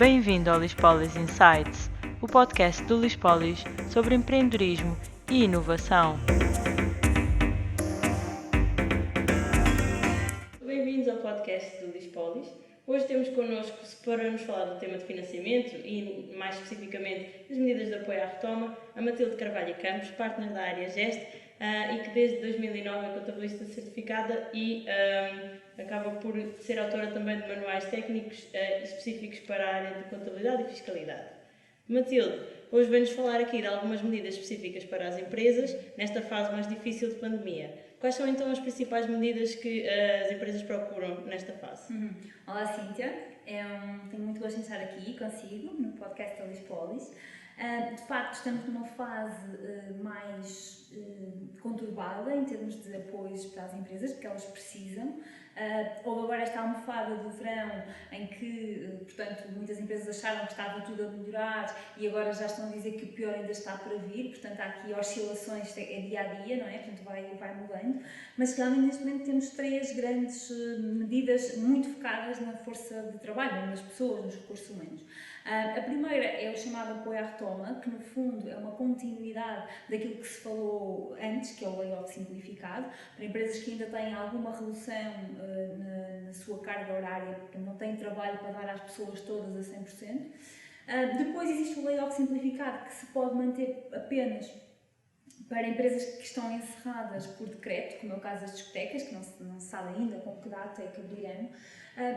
Bem-vindo ao Lispolis Insights, o podcast do Lispolis sobre empreendedorismo e inovação. Bem-vindos ao podcast do Lispolis. Hoje temos connosco, para nos falar do tema de financiamento e, mais especificamente, das medidas de apoio à retoma, a Matilde Carvalho Campos, partner da área GEST, e que desde 2009 é contabilista certificada e acaba por ser autora também de manuais técnicos específicos para a área de contabilidade e fiscalidade. Matilde, hoje vem-nos falar aqui de algumas medidas específicas para as empresas nesta fase mais difícil de pandemia. Quais são então as principais medidas que as empresas procuram nesta fase? Olá Cíntia, tenho muito gosto em estar aqui consigo no podcast da Lispolis. De facto, estamos numa fase mais conturbada em termos de apoios para as empresas, porque elas precisam. Houve agora esta almofada do verão em que, portanto, muitas empresas acharam que estava tudo a melhorar e agora já estão a dizer que o pior ainda está para vir, portanto há aqui oscilações, é dia a dia, não é? Portanto vai mudando, mas realmente neste momento temos três grandes medidas muito focadas na força de trabalho, nas pessoas, nos recursos humanos. A primeira é o chamado apoio à retoma, que no fundo é uma continuidade daquilo que se falou antes, que é o layoff simplificado, para empresas que ainda têm alguma redução na sua carga horária, porque não têm trabalho para dar às pessoas todas a 100%. Depois existe o layoff simplificado, que se pode manter apenas para empresas que estão encerradas por decreto, como é o caso das discotecas, que não se sabe ainda com que data é que abrirão.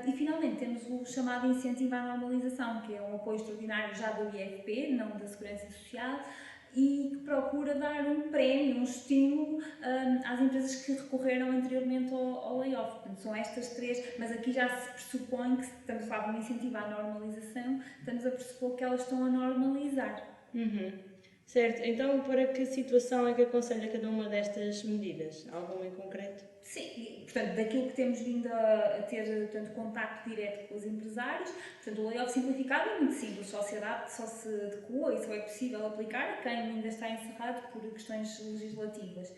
E finalmente temos o chamado incentivo à normalização, que é um apoio extraordinário já do IFP, não da Segurança Social, e que procura dar um prémio, um estímulo às empresas que recorreram anteriormente ao layoff. Portanto, são estas três, mas aqui já se pressupõe que estamos a falar de um incentivo à normalização, estamos a pressupor que elas estão a normalizar. Certo, então para que situação é que aconselha cada uma destas medidas? Alguma em concreto? Sim, portanto, daquilo que temos vindo a ter tanto contacto direto com os empresários, portanto, o layoff simplificado é muito simples, só se adapta, só se adequa e só é possível aplicar a quem ainda está encerrado por questões legislativas.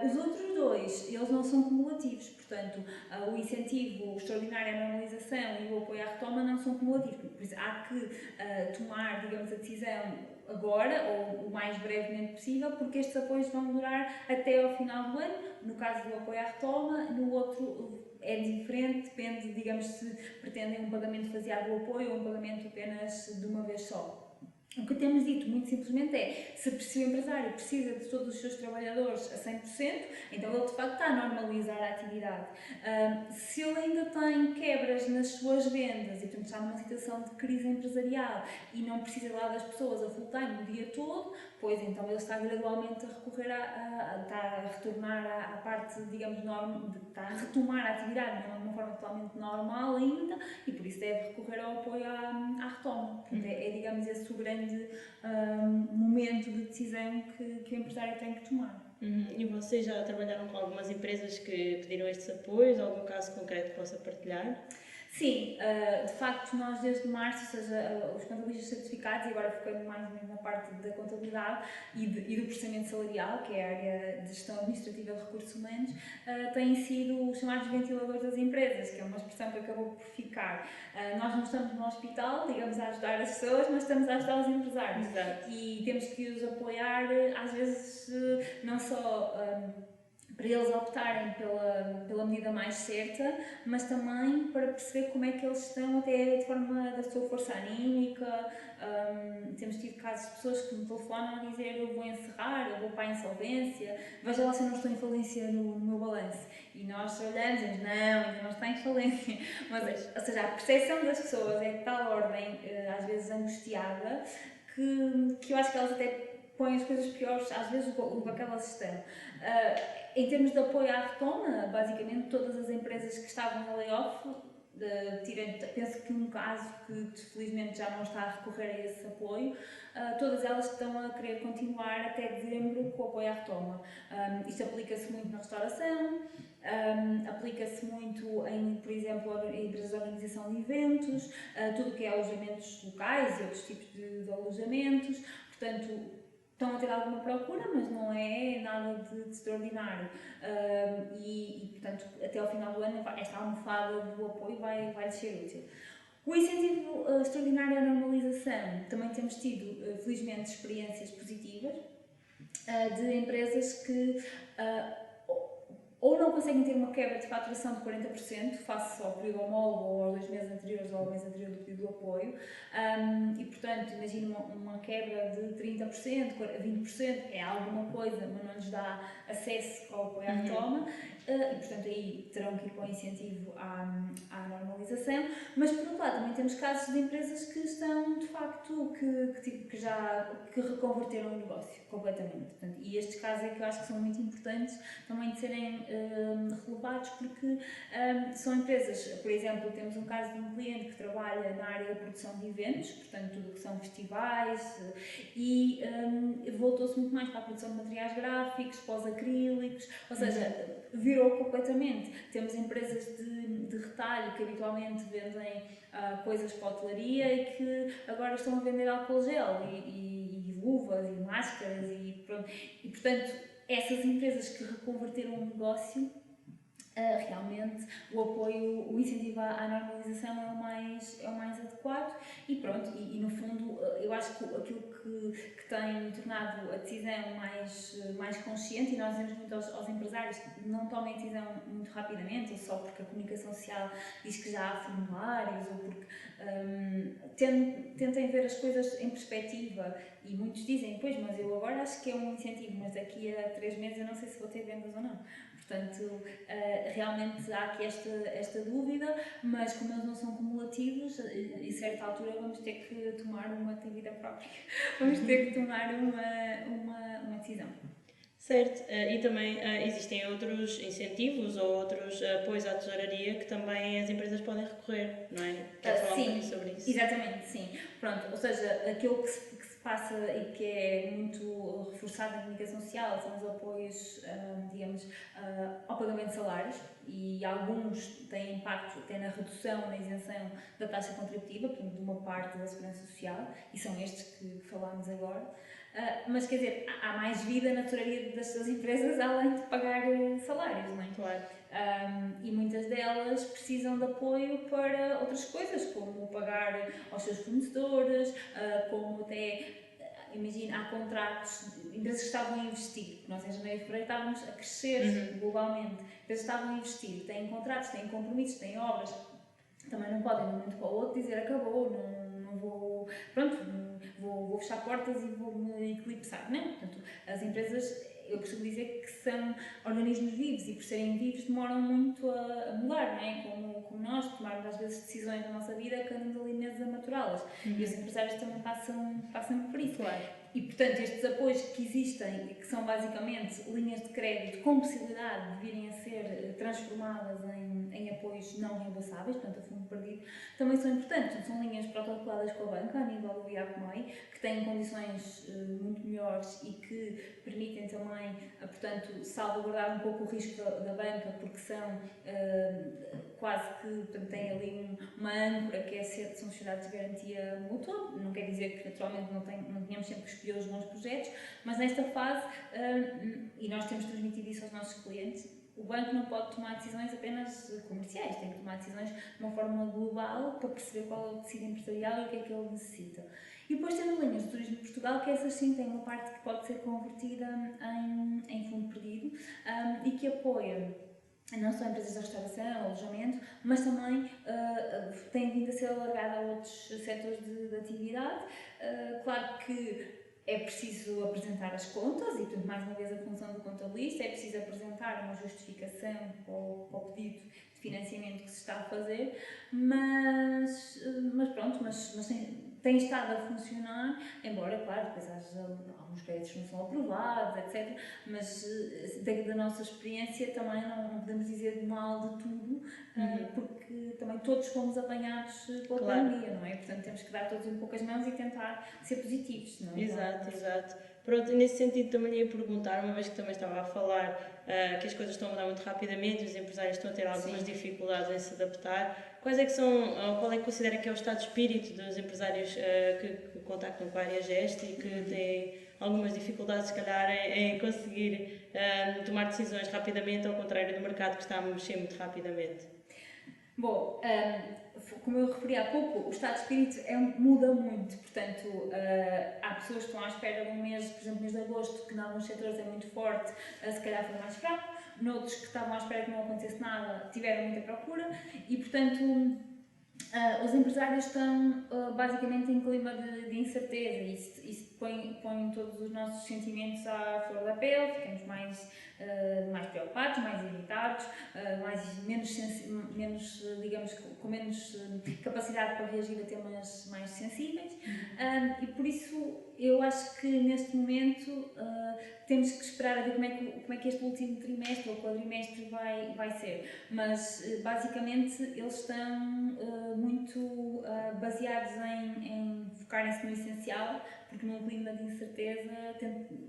Os outros dois, eles não são cumulativos, portanto, o incentivo extraordinário à normalização e o apoio à retoma não são cumulativos, por isso há que tomar, digamos, a decisão agora, ou o mais brevemente possível, porque estes apoios vão durar até ao final do ano. No caso do apoio à retoma, no outro é diferente, depende, digamos, se pretendem um pagamento faseado do apoio ou um pagamento apenas de uma vez só. O que temos dito, muito simplesmente, é se o empresário precisa de todos os seus trabalhadores a 100%, então ele de facto está a normalizar a atividade. Se ele ainda tem quebras nas suas vendas e portanto está numa situação de crise empresarial e não precisa lá das pessoas a full time o dia todo, pois então ele está gradualmente a recorrer está a retornar à parte, digamos, está a retomar a atividade de uma forma totalmente normal ainda e por isso deve recorrer ao apoio à retoma. Portanto, é digamos, esse o grande momento de decisão que o empresário tem que tomar. E vocês já trabalharam com algumas empresas que pediram estes apoios? Algum caso concreto que possa partilhar? Sim, de facto nós desde março, ou seja, os contabilistas certificados, e agora focando mais ou menos na parte da contabilidade e do processamento salarial, que é a área de gestão administrativa de recursos humanos, têm sido os chamados ventiladores das empresas, que é uma expressão que acabou por ficar. Nós não estamos no hospital, digamos, a ajudar as pessoas, mas estamos a ajudar os empresários. Exato. E temos que os apoiar, às vezes, não só para eles optarem pela medida mais certa, mas também para perceber como é que eles estão até de forma da sua força anímica. Temos tido casos de pessoas que me telefonam a dizer eu vou encerrar, eu vou para a insolvência, veja lá se eu não estou em falência no meu balanço. E nós olhamos e dizemos, não, ainda não está em falência. Mas, ou seja, a percepção das pessoas é de tal ordem, às vezes angustiada, que eu acho que elas até põem as coisas piores, às vezes, do que elas estão. Em termos de apoio à retoma, basicamente todas as empresas que estavam em layoff, penso que num caso que felizmente já não está a recorrer a esse apoio, todas elas estão a querer continuar até dezembro com o apoio à retoma. Isto aplica-se muito na restauração, aplica-se muito em, por exemplo, em empresas de organização de eventos, tudo o que é alojamentos locais e outros tipos de alojamentos, portanto estão a ter alguma procura, mas não é nada de extraordinário. Portanto, até ao final do ano, esta almofada do apoio vai ser útil. O incentivo extraordinário à normalização, também temos tido, felizmente, experiências positivas de empresas que ou não conseguem ter uma quebra de faturação de 40% face ao período homólogo ou aos 2 meses anteriores ou ao mês anterior do pedido de apoio e, portanto, imagine uma quebra de 30%, 20%, é alguma coisa, mas não lhes dá acesso ao apoio à retoma e, portanto, aí terão que ir para o incentivo à normalização, mas, por outro lado, também temos casos de empresas que estão, de facto, que reconverteram o negócio completamente. Portanto, e estes casos é que eu acho que são muito importantes também de serem relevados, porque são empresas, por exemplo, temos um caso de um cliente que trabalha na área da produção de eventos, portanto tudo o que são festivais, e voltou-se muito mais para a produção de materiais gráficos, para os acrílicos, ou seja, virou completamente. Temos empresas de retalho que habitualmente vendem coisas para a hotelaria e que agora estão a vender álcool gel e luvas e máscaras e pronto. E, portanto, essas empresas que reconverteram o negócio, realmente o apoio, o incentivo à normalização é o mais adequado e pronto, e no fundo eu acho que aquilo que tem tornado a decisão mais consciente, e nós dizemos muito aos empresários que não tomem a decisão muito rapidamente, ou só porque a comunicação social diz que já há formulários, ou porque tentem ver as coisas em perspectiva, e muitos dizem, pois, mas eu agora acho que é um incentivo, mas daqui a 3 meses eu não sei se vou ter vendas ou não. Portanto, realmente há aqui esta dúvida, mas como eles não são cumulativos, em certa altura vamos ter que tomar uma vida própria, vamos ter que tomar uma decisão. Certo, e também existem outros incentivos ou outros apoios à tesouraria que também as empresas podem recorrer, não é? Quer falar um bocadinho sobre isso? Exatamente, sim. Pronto, ou seja, aquilo que se passa e que é muito reforçado na comunicação social são os apoios, digamos, ao pagamento de salários, e alguns têm impacto até na redução, na isenção da taxa contributiva, portanto, de uma parte da Segurança Social, e são estes que falámos agora. Mas, quer dizer, há mais vida na tesouraria das empresas além de pagar salários, não é? Claro. E muitas delas precisam de apoio para outras coisas, como pagar aos seus fornecedores, como até, imagina, há contratos, empresas que estavam a investir, nós em janeiro e fevereiro estávamos a crescer globalmente, empresas estavam a investir, têm contratos, têm compromissos, têm obras, também não podem de um momento para o outro dizer acabou, não vou, pronto, vou fechar portas e vou-me eclipsar, não, portanto, as empresas, eu costumo dizer que são organismos vivos e por serem vivos demoram muito a mudar, não é? Como nós tomarmos às vezes decisões na nossa vida que andamos ali meses a maturá-las. E os empresários também passam por isso. Claro. E, portanto, estes apoios que existem, que são basicamente linhas de crédito com possibilidade de virem a ser transformadas em apoios não reembolsáveis, portanto, a fundo perdido, também são importantes. São linhas protocoladas com a banca, a nível do IAPMEI, que têm condições muito melhores e que permitem também, portanto, salvaguardar um pouco o risco da banca, porque são quase que, portanto, têm ali uma âncora que são sociedades de garantia mútua. Não quer dizer que, naturalmente, não tenhamos sempre que escolher os bons projetos, mas nesta fase, e nós temos transmitido isso aos nossos clientes, o banco não pode tomar decisões apenas comerciais, tem que tomar decisões de uma forma global para perceber qual é o tecido empresarial e o que é que ele necessita. E depois temos linhas de turismo de Portugal, que essas sim têm uma parte que pode ser convertida em fundo perdido e que apoia não só empresas de restauração, alojamento, mas também tem vindo a ser alargada a outros setores de atividade. Claro que é preciso apresentar as contas e, portanto, mais uma vez a função do contabilista, é preciso apresentar uma justificação para o pedido de financiamento que se está a fazer, mas pronto, mas tem estado a funcionar, embora, claro, depois haja alguns créditos que não são aprovados, etc. Mas da nossa experiência também não podemos dizer de mal de tudo, porque também todos fomos apanhados pela pandemia, não é? Portanto, temos que dar todos um pouco as mãos e tentar ser positivos, não é? Exato. Pronto, nesse sentido também lhe ia perguntar, uma vez que também estava a falar que as coisas estão a mudar muito rapidamente e os empresários estão a ter algumas dificuldades em se adaptar, qual é que considera que é o estado de espírito dos empresários que contactam com a área GEST e que têm algumas dificuldades, se calhar, em conseguir tomar decisões rapidamente, ao contrário do mercado que está a mexer muito rapidamente? Bom, como eu referi há pouco, o estado de espírito muda muito, portanto, há pessoas que estão à espera de um mês, por exemplo, mês de agosto, que em alguns setores é muito forte, se calhar foi mais fraco, noutros que estavam à espera que não acontecesse nada, tiveram muita procura e, portanto, os empresários estão basicamente em clima de incerteza e isso põe todos os nossos sentimentos à flor da pele, ficamos mais preocupados, mais irritados, menos, digamos, com menos capacidade para reagir a temas mais sensíveis e por isso eu acho que neste momento temos que esperar a ver como é que este último trimestre ou quadrimestre vai ser, mas basicamente eles estão muito baseados em focarem-se no essencial, porque num clima de incerteza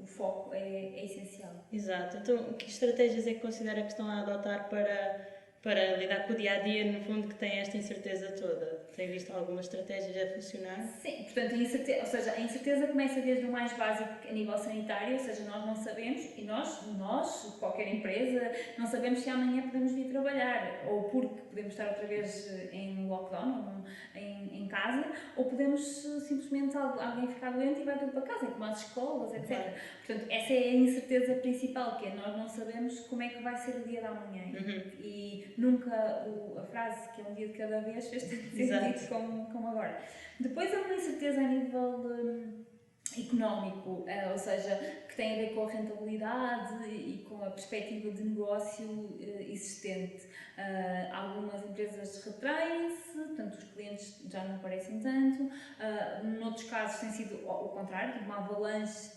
o foco é essencial. Exato. Então, que estratégias é que considera que estão a adotar para lidar com o dia-a-dia, no fundo, que tem esta incerteza toda? Tem visto algumas estratégias a funcionar? Sim, portanto, a incerteza começa desde o mais básico a nível sanitário, ou seja, nós não sabemos, e nós, qualquer empresa, não sabemos se amanhã podemos vir trabalhar, ou porque podemos estar outra vez em lockdown, ou em casa, ou podemos simplesmente alguém ficar doente e vai tudo para casa, como as escolas, etc. Claro. Portanto, essa é a incerteza principal, que é nós não sabemos como é que vai ser o dia da manhã. E nunca a frase que é um dia de cada vez fez tanto sentido como agora. Depois há uma incerteza a nível económico, ou seja, que tem a ver com a rentabilidade e com a perspectiva de negócio existente. Algumas empresas retraem-se, portanto os clientes já não aparecem tanto, noutros casos tem sido o contrário, uma avalanche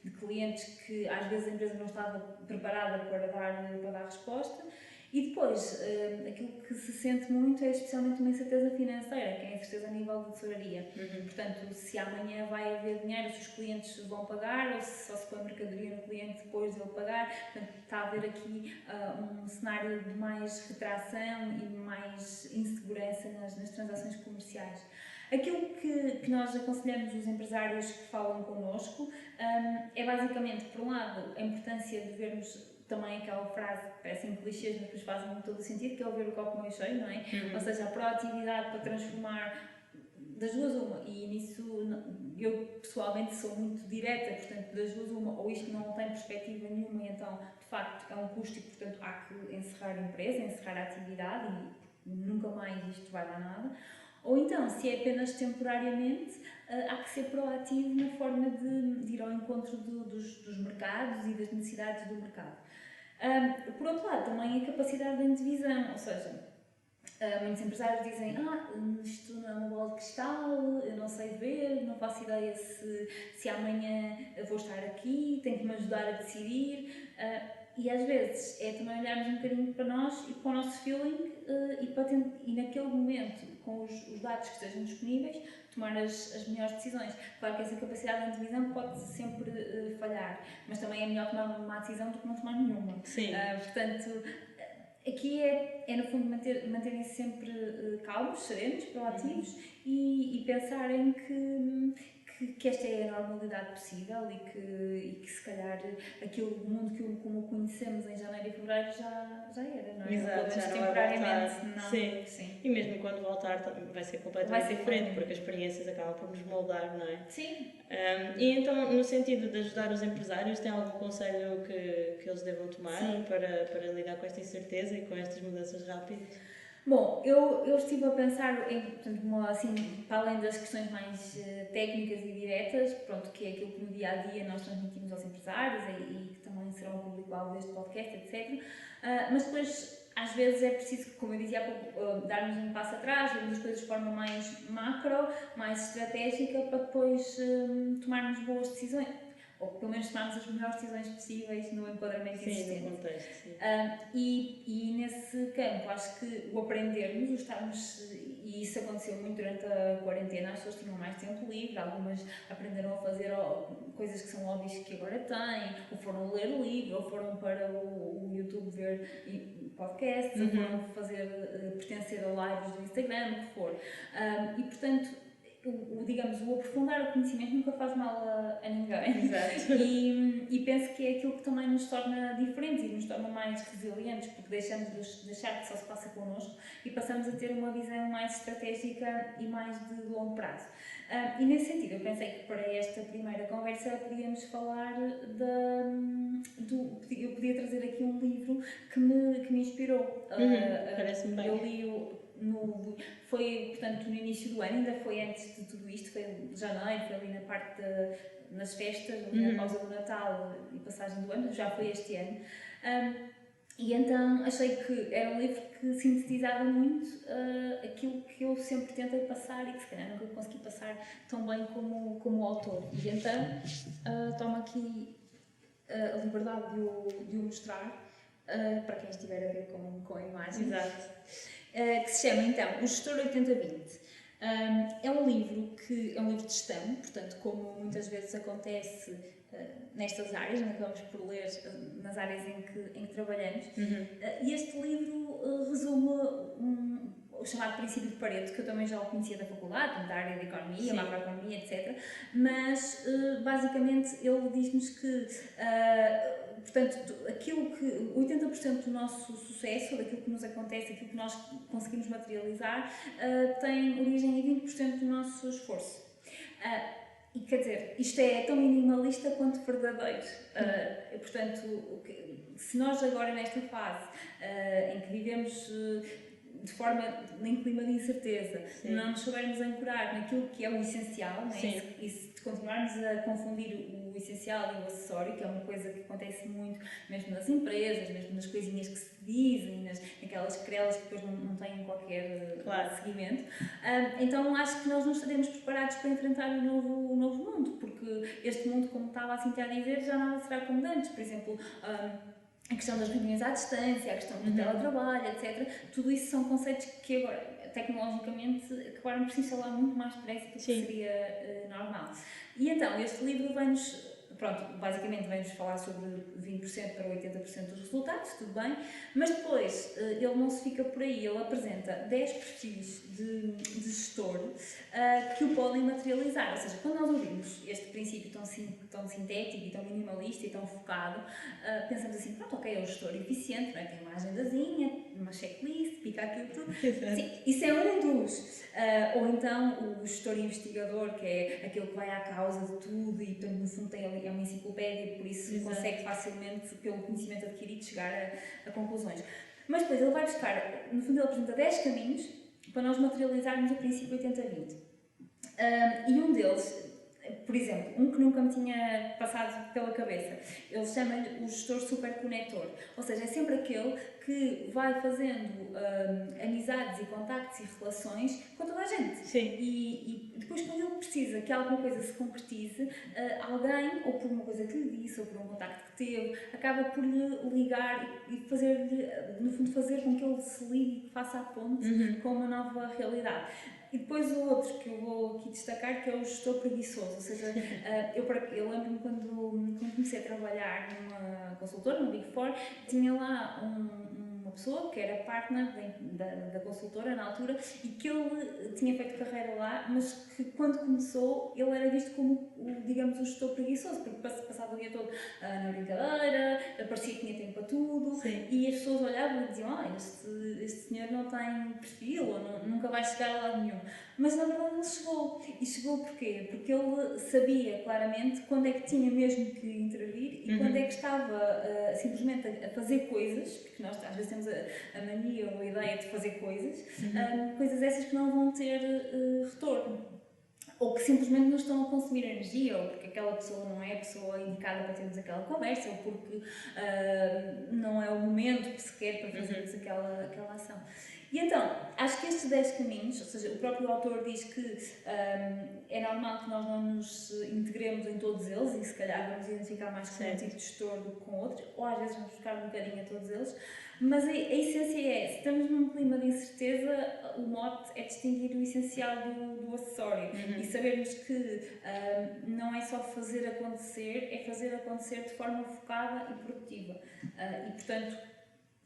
de clientes que às vezes a empresa não estava preparada para dar resposta. E depois, aquilo que se sente muito é especialmente uma incerteza financeira, que é a incerteza a nível de tesouraria. Portanto, se amanhã vai haver dinheiro, se os clientes vão pagar, ou se só se põe mercadoria no cliente depois de ele pagar. Portanto, está a haver aqui um cenário de mais retração e mais insegurança nas transações comerciais. Aquilo que nós aconselhamos os empresários que falam connosco é basicamente, por um lado, a importância de vermos também aquela frase que parecem clichês, mas depois fazem todo o sentido, que é o ver o copo meio cheio, não é? Ou seja, a proatividade para transformar das duas uma, e nisso eu pessoalmente sou muito direta, portanto das duas uma, ou isto não tem perspectiva nenhuma e então de facto é um custo e portanto há que encerrar a empresa, encerrar a atividade e nunca mais isto vai dar nada. Ou então, se é apenas temporariamente, há que ser proativo na forma de ir ao encontro dos mercados e das necessidades do mercado. Por outro lado, também a capacidade de antevisão, ou seja, muitos empresários dizem isto não é uma bola de cristal, eu não sei ver, não faço ideia se amanhã vou estar aqui, tenho que me ajudar a decidir. E às vezes é também olharmos um bocadinho para nós e para o nosso feeling e naquele momento, com os dados que estejam disponíveis, tomar as melhores decisões. Claro que essa capacidade de antevisão pode sempre falhar, mas também é melhor tomar uma decisão do que não tomar nenhuma. Sim. Portanto, aqui é no fundo manterem-se sempre calmos, serenos, proativos e pensarem que esta é a normalidade possível e que se calhar aquele mundo como o conhecemos em janeiro e fevereiro já era, não é? Exato, já não vai voltar. Sim. E mesmo quando voltar vai ser completamente diferente, porque as experiências acabam por nos moldar, não é? Sim. E então, no sentido de ajudar os empresários, tem algum conselho que eles devam tomar para lidar com esta incerteza e com estas mudanças rápidas? Bom, eu estive a pensar portanto, assim, para além das questões mais técnicas e diretas, pronto, que é aquilo que no dia-a-dia nós transmitimos aos empresários e que também serão o público-alvo deste podcast, etc. Mas depois, às vezes é preciso, como eu dizia há pouco, darmos um passo atrás, vermos as coisas de forma mais macro, mais estratégica, para depois tomarmos boas decisões. Ou pelo menos tomarmos as melhores decisões possíveis no enquadramento existente. No contexto, sim. E nesse campo, acho que o aprendermos, o estarmos, e isso aconteceu muito durante a quarentena, as pessoas tinham mais tempo livre, algumas aprenderam a fazer coisas que são hobbies que agora têm, ou foram ler o livro, ou foram para o YouTube ver podcasts, ou foram pertencer a lives do Instagram, o que for. E portanto, digamos, o aprofundar o conhecimento nunca faz mal a ninguém. Exato. E penso que é aquilo que também nos torna diferentes e nos torna mais resilientes, porque deixamos de achar que só se passa connosco e passamos a ter uma visão mais estratégica e mais de longo prazo. E nesse sentido, eu pensei que para esta primeira conversa podíamos falar eu podia trazer aqui um livro que me inspirou. Parece-me bem. Eu li foi, portanto, no início do ano, ainda foi antes de tudo isto, foi em janeiro, foi ali na parte nas festas, ali na pausa do Natal e passagem do ano, já foi este ano. E então achei que era um livro que sintetizava muito aquilo que eu sempre tentei passar e que se calhar nunca consegui passar tão bem como o autor. E então tomo aqui a liberdade de o mostrar para quem estiver a ver com a imagem. Exato. Que se chama então O Gestor 80-20. É um livro que é um livro de gestão, portanto, como muitas vezes acontece nestas áreas, não acabamos por ler nas áreas em que trabalhamos. E este livro resume o chamado princípio de Pareto, que eu também já o conhecia da faculdade, da área de economia, macroeconomia, etc. Mas, basicamente, ele diz-nos que portanto, aquilo que 80% do nosso sucesso, daquilo que nos acontece, aquilo que nós conseguimos materializar, tem origem em 20% do nosso esforço. E quer dizer, isto é tão minimalista quanto verdadeiro. Portanto, se nós agora nesta fase em que vivemos de forma em clima de incerteza, não nos soubermos ancorar naquilo que é o essencial, né? E se continuarmos a confundir o essencial e o acessório, que é uma coisa que acontece muito mesmo nas empresas, mesmo nas coisinhas que se dizem, naquelas querelas que depois não têm qualquer seguimento, então acho que nós não estaremos preparados para enfrentar o novo mundo, porque este mundo, como estava a Cintia a dizer, já nada será como antes. Por exemplo, a questão das reuniões à distância, a questão do teletrabalho, etc. Tudo isso são conceitos que agora, tecnologicamente, acabaram por se instalar muito mais depressa do que seria normal. E então, este livro basicamente vem-nos falar sobre 20% para 80% dos resultados, tudo bem, mas depois ele não se fica por aí, ele apresenta 10 perfis de gestor que o podem materializar, ou seja, quando nós ouvimos este princípio tão sintético e tão minimalista e tão focado, pensamos assim, pronto, ok, é um gestor eficiente, não é? Tem uma agendazinha, uma checklist, pica aquilo tudo. Sim, isso é um dos. Ou então o gestor investigador, que é aquele que vai à causa de tudo e, portanto, no fundo é uma enciclopédia, por isso consegue facilmente, pelo conhecimento adquirido, chegar a conclusões. Mas depois ele vai buscar, no fundo ele apresenta 10 caminhos para nós materializarmos o princípio 80-20. E um deles, por exemplo, um que nunca me tinha passado pela cabeça, ele chama-lhe o gestor superconector, ou seja, é sempre aquele que vai fazendo amizades e contactos e relações com toda a gente. Sim. E depois, quando ele precisa que alguma coisa se concretize, alguém, ou por uma coisa que lhe disse, ou por um contacto que teve, acaba por lhe ligar e fazer-lhe, no fundo, fazer com que ele se ligue e faça a ponte com uma nova realidade. E depois o outro que eu vou aqui destacar, que é o gestor preguiçoso, ou seja, eu lembro-me quando comecei a trabalhar numa consultora, no Big Four, tinha lá uma pessoa que era partner da consultora na altura e que ele tinha feito carreira lá, mas que quando começou ele era visto como, digamos, o gestor preguiçoso, porque passava o dia todo na brincadeira, parecia que tinha tempo para tudo. Sim. E as pessoas olhavam e diziam, este senhor não tem perfil, ou nunca vai chegar a lado nenhum. Mas na verdade ele chegou. E chegou porquê? Porque ele sabia claramente quando é que tinha mesmo que intervir e quando é que estava simplesmente a fazer coisas, porque nós às vezes temos a mania ou a ideia de fazer coisas, coisas essas que não vão ter retorno. Ou que simplesmente não estão a consumir energia, ou porque aquela pessoa não é a pessoa indicada para termos aquela conversa, ou porque não é o momento sequer para fazermos aquela ação. E então, acho que estes 10 caminhos, ou seja, o próprio autor diz que é normal que nós não nos integremos em todos eles e se calhar vamos identificar mais com um tipo de gestor do que com outro, ou às vezes vamos buscar um bocadinho a todos eles, mas a essência é, se estamos num clima de incerteza, o mote é distinguir o essencial do acessório e sabermos que não é só fazer acontecer, é fazer acontecer de forma focada e produtiva. E portanto,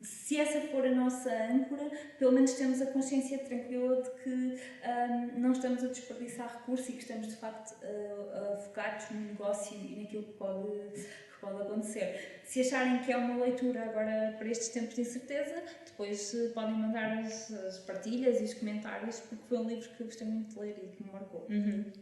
se essa for a nossa âncora, pelo menos temos a consciência tranquila de que não estamos a desperdiçar recursos e que estamos de facto focados no negócio e naquilo que pode acontecer. Se acharem que é uma leitura agora para estes tempos de incerteza, depois podem mandar as partilhas e os comentários, porque foi um livro que eu gostei muito de ler e que me marcou.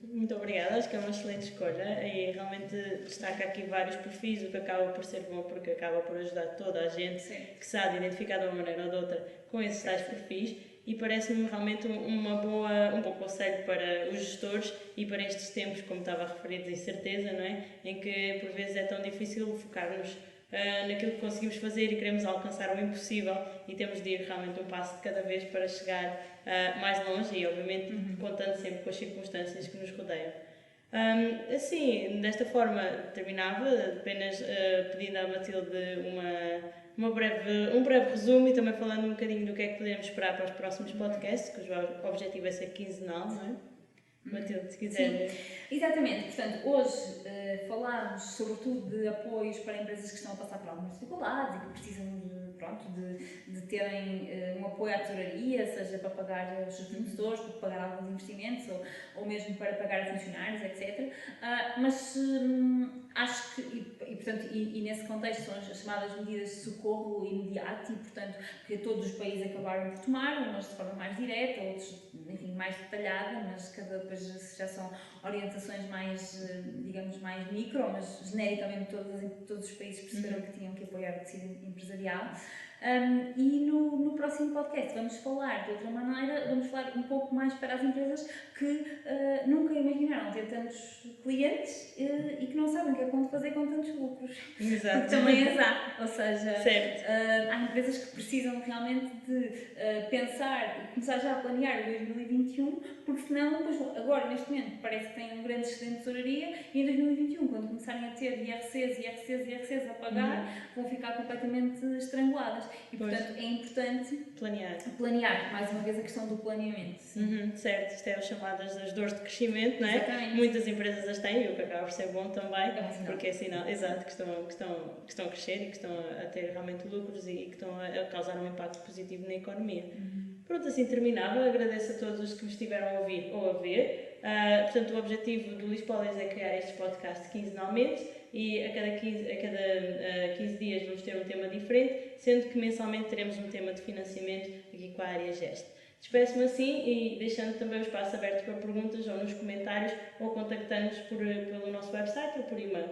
Muito obrigada, acho que é uma excelente escolha e realmente destaca aqui vários perfis, o que acaba por ser bom porque acaba por ajudar toda a gente que sabe identificar de uma maneira ou de outra com esses tais perfis, e parece-me realmente um bom conselho para os gestores e para estes tempos, como estava referido, de incerteza, não é? Em que por vezes é tão difícil focar-nos naquilo que conseguimos fazer e queremos alcançar o impossível, e temos de ir realmente um passo de cada vez para chegar mais longe e obviamente contando sempre com as circunstâncias que nos rodeiam. Assim, desta forma terminava, apenas pedindo à Matilde um breve resumo e também falando um bocadinho do que é que podemos esperar para os próximos podcasts, cujo objetivo é ser quinzenal, não é? Matilde, se quiser. Sim, exatamente. Portanto, hoje falámos sobretudo de apoios para empresas que estão a passar por algumas dificuldades e que precisam de terem um apoio à tesouraria, seja para pagar os fornecedores, para pagar alguns investimentos ou mesmo para pagar a funcionários, etc. Mas acho que, e nesse contexto são as chamadas medidas de socorro imediato e, portanto, que todos os países acabaram por tomar, umas de forma mais direta, outros, enfim, mais detalhada, mas cada depois já são orientações mais, digamos, mais micro, mas genericamente todos os países perceberam que tinham que apoiar o tecido empresarial. E no próximo podcast vamos falar de outra maneira, vamos falar um pouco mais para as empresas que nunca imaginaram ter tantos clientes e que não sabem o que é que vão fazer com tantos lucros. Exato. Porque também as há, ou seja, há empresas que precisam realmente de pensar e começar já a planear o 2021, porque senão, pois, agora neste momento parece que têm um grande excedente de tesouraria e em 2021, quando começarem a ter IRCs a pagar, vão ficar completamente estranguladas. E portanto é importante planear, mais uma vez a questão do planeamento. Certo, isto é as chamadas das dores de crescimento, não é? Exatamente. Muitas empresas as têm, o que acaba por ser bom também, porque é sinal, exato, que estão a crescer e que estão a ter realmente lucros e que estão a causar um impacto positivo na economia. Pronto, assim terminava. Agradeço a todos os que me estiveram a ouvir ou a ver. Portanto, o objetivo do Lispolis é criar estes podcasts quinzenalmente e a cada 15 dias vamos ter um tema diferente, sendo que mensalmente teremos um tema de financiamento aqui com a área Gest. Despeço-me assim e deixando também o espaço aberto para perguntas ou nos comentários ou contactando-nos pelo nosso website ou por e-mail.